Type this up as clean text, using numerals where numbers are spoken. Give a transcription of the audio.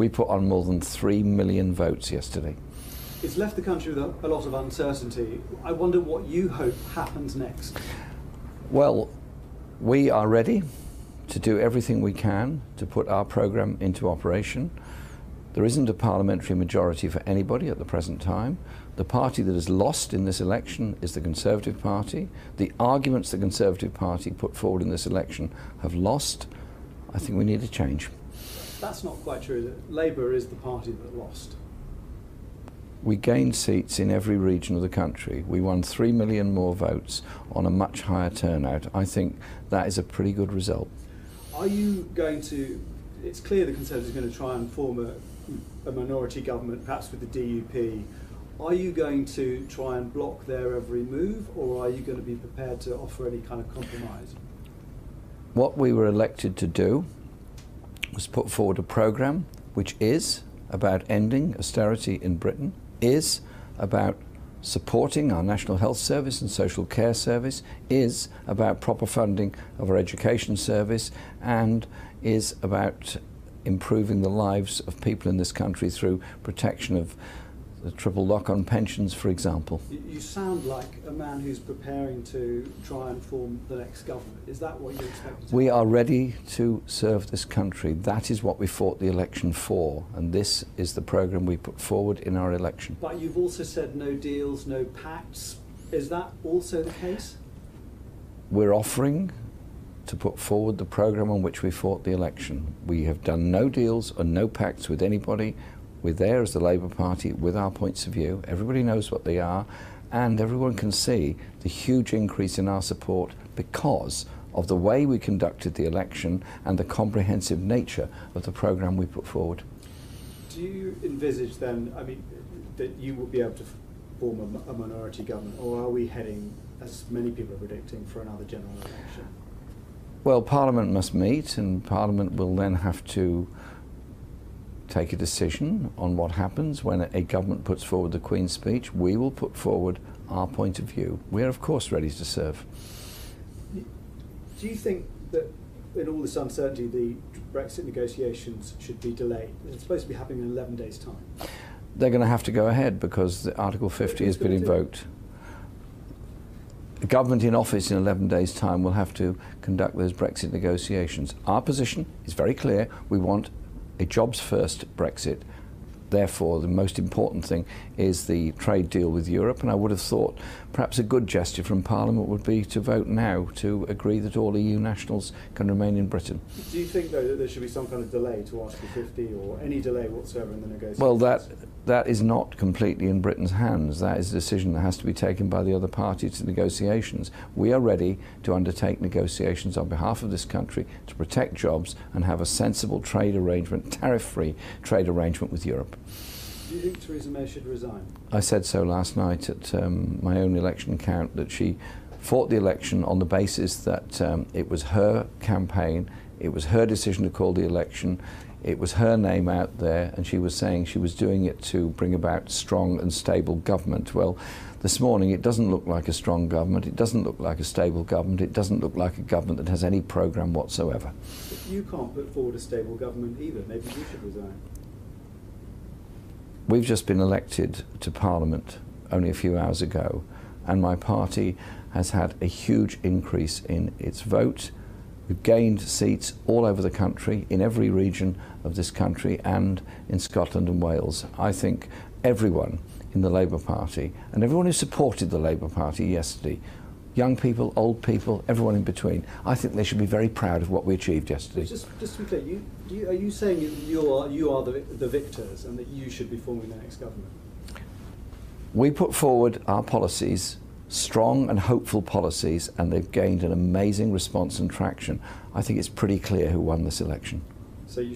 We put on more than 3 million votes yesterday. It's left the country with a lot of uncertainty. I wonder what you hope happens next. Well, we are ready to do everything we can to put our programme into operation. There isn't a parliamentary majority for anybody at the present time. The party that has lost in this election is the Conservative Party. The arguments the Conservative Party put forward in this election have lost. I think we need a change. That's not quite true. Labour is the party that lost. We gained seats in every region of the country. We won 3 million more votes on a much higher turnout. I think that is a pretty good result. Are you going to, it's clear the Conservatives are going to try and form a minority government, perhaps with the DUP. Are you going to try and block their every move, or are you going to be prepared to offer any kind of compromise? What we were elected to do was put forward a programme which is about ending austerity in Britain, is about supporting our National Health Service and Social Care Service, is about proper funding of our education service, and is about improving the lives of people in this country through protection of the triple lock-on pensions, for example. You sound like a man who's preparing to try and form the next government. Is that what you expect to do? We are ready to serve this country. That is what we fought the election for, and this is the programme we put forward in our election. But you've also said no deals, no pacts. Is that also the case? We're offering to put forward the programme on which we fought the election. We have done no deals or no pacts with anybody. We're there as the Labour Party with our points of view. Everybody knows what they are, and everyone can see the huge increase in our support because of the way we conducted the election and the comprehensive nature of the programme we put forward. Do you envisage then, I mean, that you will be able to form a minority government, or are we heading, as many people are predicting, for another general election? Well, Parliament must meet, and Parliament will then have to take a decision on what happens when a government puts forward the Queen's speech. We will put forward our point of view. We are, of course, ready to serve. Do you think that in all this uncertainty the Brexit negotiations should be delayed? It's supposed to be happening in 11 days' time. They're going to have to go ahead because the Article 50 has been invoked. The government in office in 11 days' time will have to conduct those Brexit negotiations. Our position is very clear. We want a jobs-first Brexit. Therefore, the most important thing is the trade deal with Europe, and I would have thought perhaps a good gesture from Parliament would be to vote now to agree that all EU nationals can remain in Britain. Do you think, though, that there should be some kind of delay to Article 50 or any delay whatsoever in the negotiations? Well, that is not completely in Britain's hands. That is a decision that has to be taken by the other party to negotiations. We are ready to undertake negotiations on behalf of this country to protect jobs and have a sensible trade arrangement, tariff-free trade arrangement with Europe. Do you think Theresa May should resign? I said so last night at my own election count, that she fought the election on the basis that it was her campaign, it was her decision to call the election, it was her name out there, and she was saying she was doing it to bring about strong and stable government. Well, this morning it doesn't look like a strong government, it doesn't look like a stable government, it doesn't look like a government that has any programme whatsoever. If you can't put forward a stable government either, maybe you should resign. We've just been elected to Parliament only a few hours ago, and my party has had a huge increase in its vote. We've gained seats all over the country, in every region of this country and in Scotland and Wales. I think everyone in the Labour Party, and everyone who supported the Labour Party yesterday, young people, old people, everyone in between, I think they should be very proud of what we achieved yesterday. Just to be clear, are you saying you are the victors and that you should be forming the next government? We put forward our policies, strong and hopeful policies, and they've gained an amazing response and traction. I think it's pretty clear who won this election. So you